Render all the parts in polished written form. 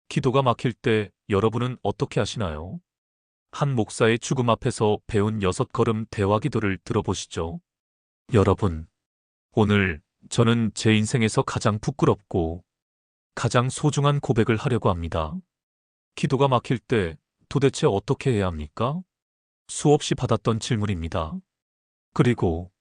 기도가 막힐 때 여러분은 어떻게 하시나요? 한 목사의 죽음 앞에서 배운 6걸음 대화 기도를 들어보시죠. 여러분, 오늘 저는 제 인생에서 가장 부끄럽고 가장 소중한 고백을 하려고 합니다. 기도가 막힐 때 도대체 어떻게 해야 합니까? 수없이 받았던 질문입니다. 그리고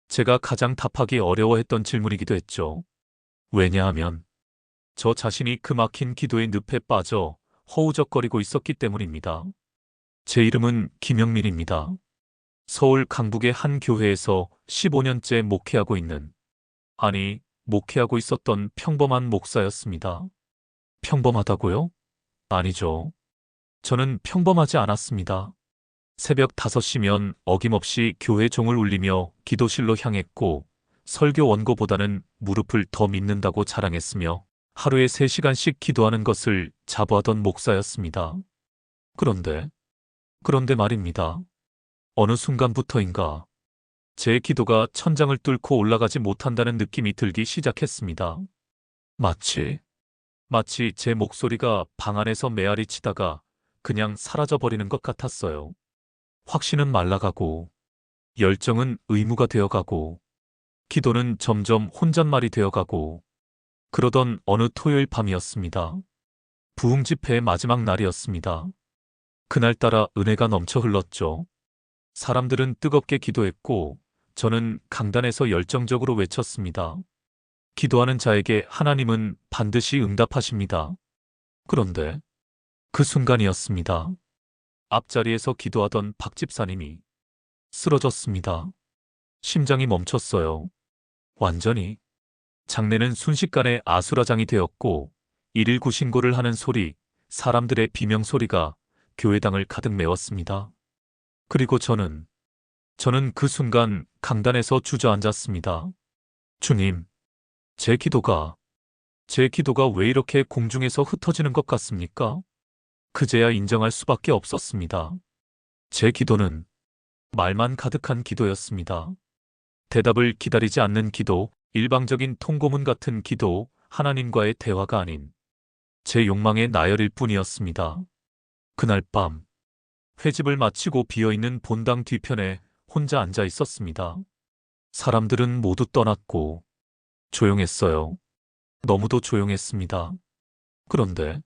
제가 가장 답하기 어려워했던 질문이기도 했죠. 왜냐하면 저 자신이 그 막힌 기도의 늪에 빠져 허우적거리고 있었기 때문입니다. 제 이름은 김영민입니다. 서울 강북의 한 교회에서 15년째 목회하고 있는, 목회하고 있었던 평범한 목사였습니다. 평범하다고요? 아니죠. 저는 평범하지 않았습니다. 새벽 5시면 어김없이 교회 종을 울리며 기도실로 향했고, 설교 원고보다는 무릎을 더 믿는다고 자랑했으며, 하루에 3시간씩 기도하는 것을 자부하던 목사였습니다. 그런데 말입니다. 어느 순간부터인가 제 기도가 천장을 뚫고 올라가지 못한다는 느낌이 들기 시작했습니다. 마치 제 목소리가 방 안에서 메아리 치다가 그냥 사라져버리는 것 같았어요. 확신은 말라가고, 열정은 의무가 되어가고, 기도는 점점 혼잣말이 되어가고, 그러던 어느 토요일 밤이었습니다. 부흥 집회의 마지막 날이었습니다. 그날따라 은혜가 넘쳐 흘렀죠. 사람들은 뜨겁게 기도했고, 저는 강단에서 열정적으로 외쳤습니다. 기도하는 자에게 하나님은 반드시 응답하십니다. 그런데 그 순간이었습니다. 앞자리에서 기도하던 박 집사님이 쓰러졌습니다. 심장이 멈췄어요. 완전히. 장례는 순식간에 아수라장이 되었고, 119 신고를 하는 소리, 사람들의 비명소리가 교회당을 가득 메웠습니다. 그리고 저는 그 순간 강단에서 주저앉았습니다. 주님, 제 기도가 왜 이렇게 공중에서 흩어지는 것 같습니까? 그제야 인정할 수밖에 없었습니다. 제 기도는 말만 가득한 기도였습니다. 대답을 기다리지 않는 기도, 일방적인 통고문 같은 기도, 하나님과의 대화가 아닌 제 욕망의 나열일 뿐이었습니다. 그날 밤, 회집을 마치고 비어있는 본당 뒤편에 혼자 앉아 있었습니다. 사람들은 모두 떠났고 조용했어요. 너무도 조용했습니다. 그런데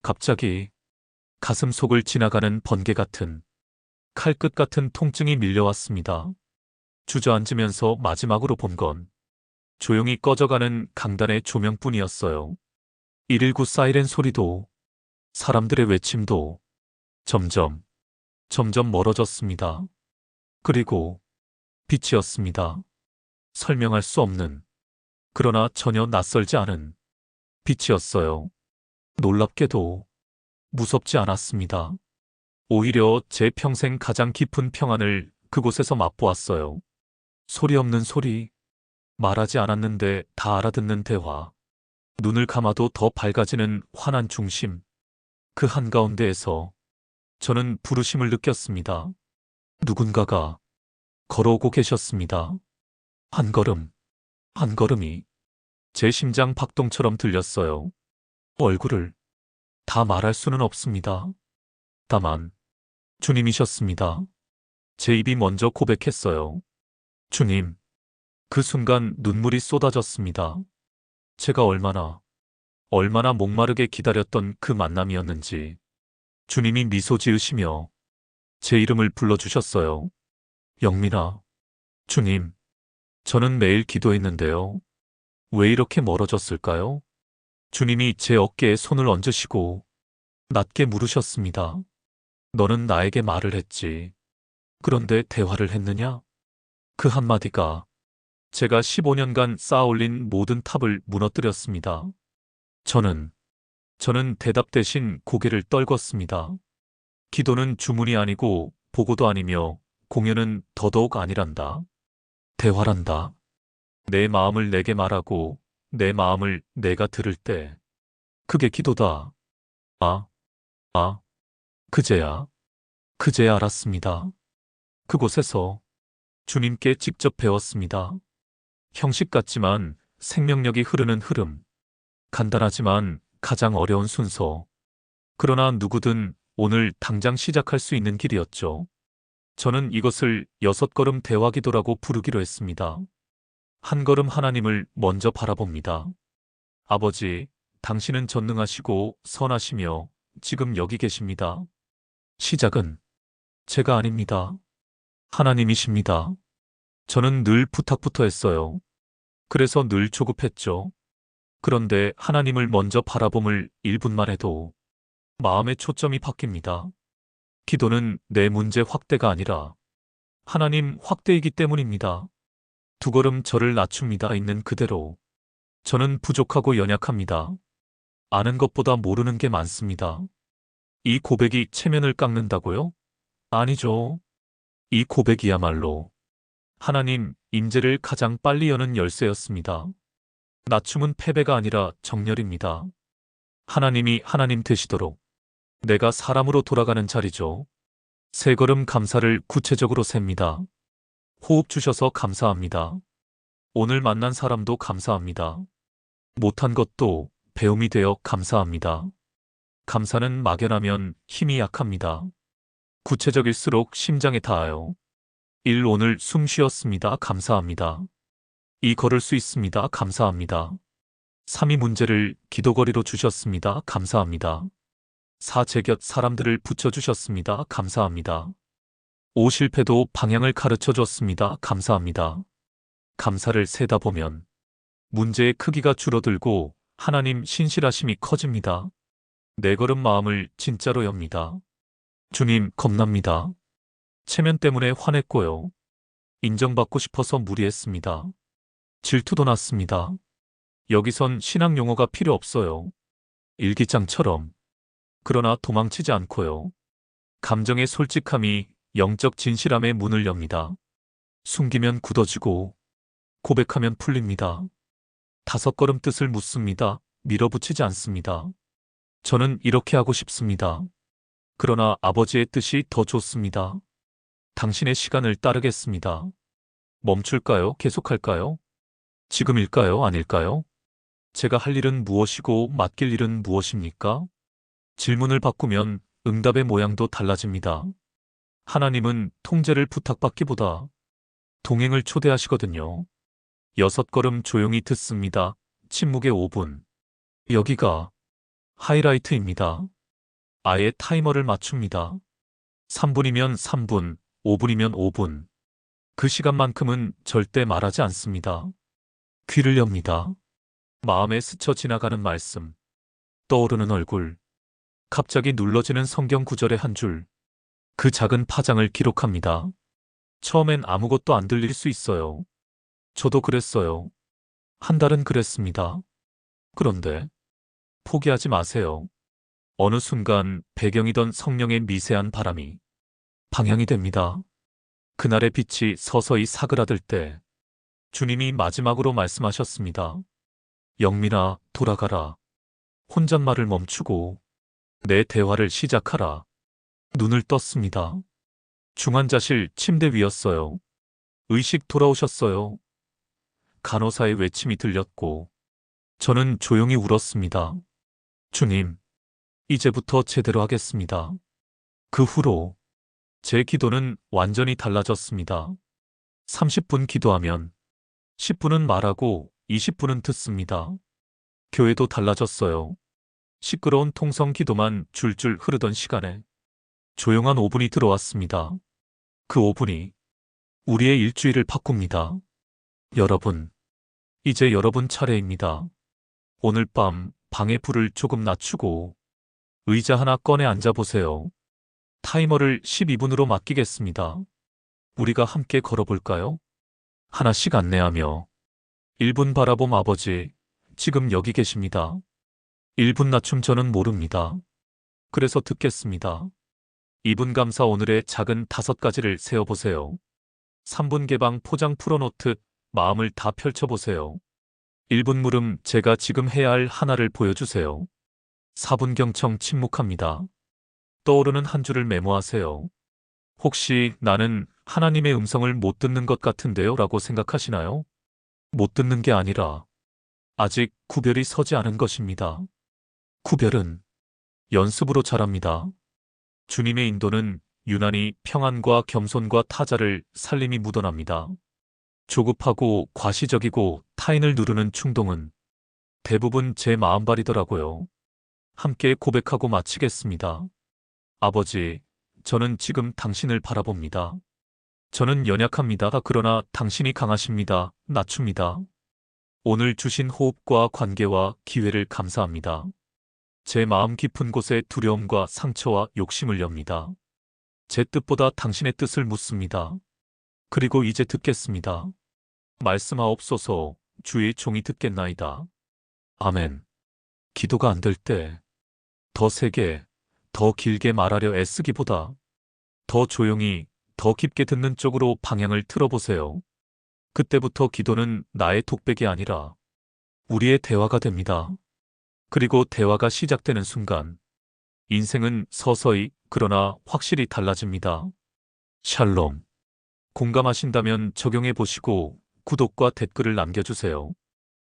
갑자기 가슴 속을 지나가는 번개 같은, 칼끝 같은 통증이 밀려왔습니다. 주저앉으면서 마지막으로 본 건 조용히 꺼져가는 강단의 조명뿐이었어요. 119 사이렌 소리도, 사람들의 외침도 점점 멀어졌습니다. 그리고 빛이었습니다. 설명할 수 없는, 그러나 전혀 낯설지 않은 빛이었어요. 놀랍게도 무섭지 않았습니다. 오히려 제 평생 가장 깊은 평안을 그곳에서 맛보았어요. 소리 없는 소리, 말하지 않았는데 다 알아듣는 대화, 눈을 감아도 더 밝아지는 환한 중심. 그 한가운데에서 저는 부르심을 느꼈습니다. 누군가가 걸어오고 계셨습니다. 한 걸음, 한 걸음이 제 심장 박동처럼 들렸어요. 얼굴을 다 말할 수는 없습니다. 다만 주님이셨습니다. 제 입이 먼저 고백했어요. 주님. 그 순간 눈물이 쏟아졌습니다. 제가 얼마나 목마르게 기다렸던 그 만남이었는지. 주님이 미소 지으시며 제 이름을 불러주셨어요. 영민아. 주님, 저는 매일 기도했는데요. 왜 이렇게 멀어졌을까요? 주님이 제 어깨에 손을 얹으시고 낮게 물으셨습니다. 너는 나에게 말을 했지. 그런데 대화를 했느냐? 그 한마디가 제가 15년간 쌓아올린 모든 탑을 무너뜨렸습니다. 저는 대답 대신 고개를 떨궜습니다. 기도는 주문이 아니고 보고도 아니며 공연은 더더욱 아니란다. 대화란다. 내 마음을 내게 말하고 내 마음을 내가 들을 때 그게 기도다. 아, 아, 그제야 알았습니다. 그곳에서 주님께 직접 배웠습니다. 형식 같지만 생명력이 흐르는 흐름. 간단하지만 가장 어려운 순서. 그러나 누구든 오늘 당장 시작할 수 있는 길이었죠. 저는 이것을 6걸음 대화기도라고 부르기로 했습니다. 한 걸음 하나님을 먼저 바라봅니다. 아버지, 당신은 전능하시고 선하시며 지금 여기 계십니다. 시작은 제가 아닙니다. 하나님이십니다. 저는 늘 부탁부터 했어요. 그래서 늘 조급했죠. 그런데 하나님을 먼저 바라봄을 1분만 해도 마음의 초점이 바뀝니다. 기도는 내 문제 확대가 아니라 하나님 확대이기 때문입니다. 2걸음 저를 낮춥니다. 있는 그대로. 저는 부족하고 연약합니다. 아는 것보다 모르는 게 많습니다. 이 고백이 체면을 깎는다고요? 아니죠. 이 고백이야말로 하나님 임재를 가장 빨리 여는 열쇠였습니다. 낮춤은 패배가 아니라 정렬입니다. 하나님이 하나님 되시도록 내가 사람으로 돌아가는 자리죠. 3걸음 감사를 구체적으로 셉니다. 호흡 주셔서 감사합니다. 오늘 만난 사람도 감사합니다. 못한 것도 배움이 되어 감사합니다. 감사는 막연하면 힘이 약합니다. 구체적일수록 심장에 닿아요. 1. 오늘 숨 쉬었습니다. 감사합니다. 2. 걸을 수 있습니다. 감사합니다. 3. 이 문제를 기도거리로 주셨습니다. 감사합니다. 4. 제 곁 사람들을 붙여주셨습니다. 감사합니다. 5. 실패도 방향을 가르쳐 줬습니다. 감사합니다. 감사를 세다 보면 문제의 크기가 줄어들고 하나님 신실하심이 커집니다. 4걸음 마음을 진짜로 엽니다. 주님, 겁납니다. 체면 때문에 화냈고요. 인정받고 싶어서 무리했습니다. 질투도 났습니다. 여기선 신학 용어가 필요 없어요. 일기장처럼. 그러나 도망치지 않고요. 감정의 솔직함이 영적 진실함의 문을 엽니다. 숨기면 굳어지고 고백하면 풀립니다. 5걸음 뜻을 묻습니다. 밀어붙이지 않습니다. 저는 이렇게 하고 싶습니다. 그러나 아버지의 뜻이 더 좋습니다. 당신의 시간을 따르겠습니다. 멈출까요? 계속할까요? 지금일까요? 아닐까요? 제가 할 일은 무엇이고 맡길 일은 무엇입니까? 질문을 바꾸면 응답의 모양도 달라집니다. 하나님은 통제를 부탁받기보다 동행을 초대하시거든요. 6걸음 조용히 듣습니다. 침묵의 5분. 여기가 하이라이트입니다. 아예 타이머를 맞춥니다. 3분이면 3분, 5분이면 5분. 그 시간만큼은 절대 말하지 않습니다. 귀를 엽니다. 마음에 스쳐 지나가는 말씀, 떠오르는 얼굴, 갑자기 눌러지는 성경 구절의 한 줄. 그 작은 파장을 기록합니다. 처음엔 아무것도 안 들릴 수 있어요. 저도 그랬어요. 한 달은 그랬습니다. 그런데 포기하지 마세요. 어느 순간 배경이던 성령의 미세한 바람이 방향이 됩니다. 그날의 빛이 서서히 사그라들 때 주님이 마지막으로 말씀하셨습니다. 영민아, 돌아가라. 혼잣말을 멈추고 내 대화를 시작하라. 눈을 떴습니다. 중환자실 침대 위였어요. 의식 돌아오셨어요. 간호사의 외침이 들렸고 저는 조용히 울었습니다. 주님, 이제부터 제대로 하겠습니다. 그 후로 제 기도는 완전히 달라졌습니다. 30분 기도하면 10분은 말하고 20분은 듣습니다. 교회도 달라졌어요. 시끄러운 통성 기도만 줄줄 흐르던 시간에 조용한 5분이 들어왔습니다. 그 5분이 우리의 일주일을 바꿉니다. 여러분, 이제 여러분 차례입니다. 오늘 밤 방의 불을 조금 낮추고 의자 하나 꺼내 앉아보세요. 타이머를 12분으로 맡기겠습니다. 우리가 함께 걸어볼까요? 하나씩 안내하며 1분 바라봄 아버지, 지금 여기 계십니다. 1분 낮춤 저는 모릅니다. 그래서 듣겠습니다. 2분 감사 오늘의 작은 5가지를 세어보세요. 3분 개방 포장 풀어놓듯 마음을 다 펼쳐보세요. 1분 물음 제가 지금 해야 할 하나를 보여주세요. 4분 경청 침묵합니다. 떠오르는 한 줄을 메모하세요. 혹시 나는 하나님의 음성을 못 듣는 것 같은데요? 라고 생각하시나요? 못 듣는 게 아니라 아직 구별이 서지 않은 것입니다. 구별은 연습으로 자랍니다. 주님의 인도는 유난히 평안과 겸손과 타자를 살림이 묻어납니다. 조급하고 과시적이고 타인을 누르는 충동은 대부분 제 마음발이더라고요. 함께 고백하고 마치겠습니다. 아버지, 저는 지금 당신을 바라봅니다. 저는 연약합니다. 그러나 당신이 강하십니다. 낮춥니다. 오늘 주신 호흡과 관계와 기회를 감사합니다. 제 마음 깊은 곳에 두려움과 상처와 욕심을 엽니다. 제 뜻보다 당신의 뜻을 묻습니다. 그리고 이제 듣겠습니다. 말씀하옵소서. 주의 종이 듣겠나이다. 아멘. 기도가 안 될 때 더 세게, 더 길게 말하려 애쓰기보다 더 조용히, 더 깊게 듣는 쪽으로 방향을 틀어보세요. 그때부터 기도는 나의 독백이 아니라 우리의 대화가 됩니다. 그리고 대화가 시작되는 순간 인생은 서서히 그러나 확실히 달라집니다. 샬롬. 공감하신다면 적용해 보시고 구독과 댓글을 남겨주세요.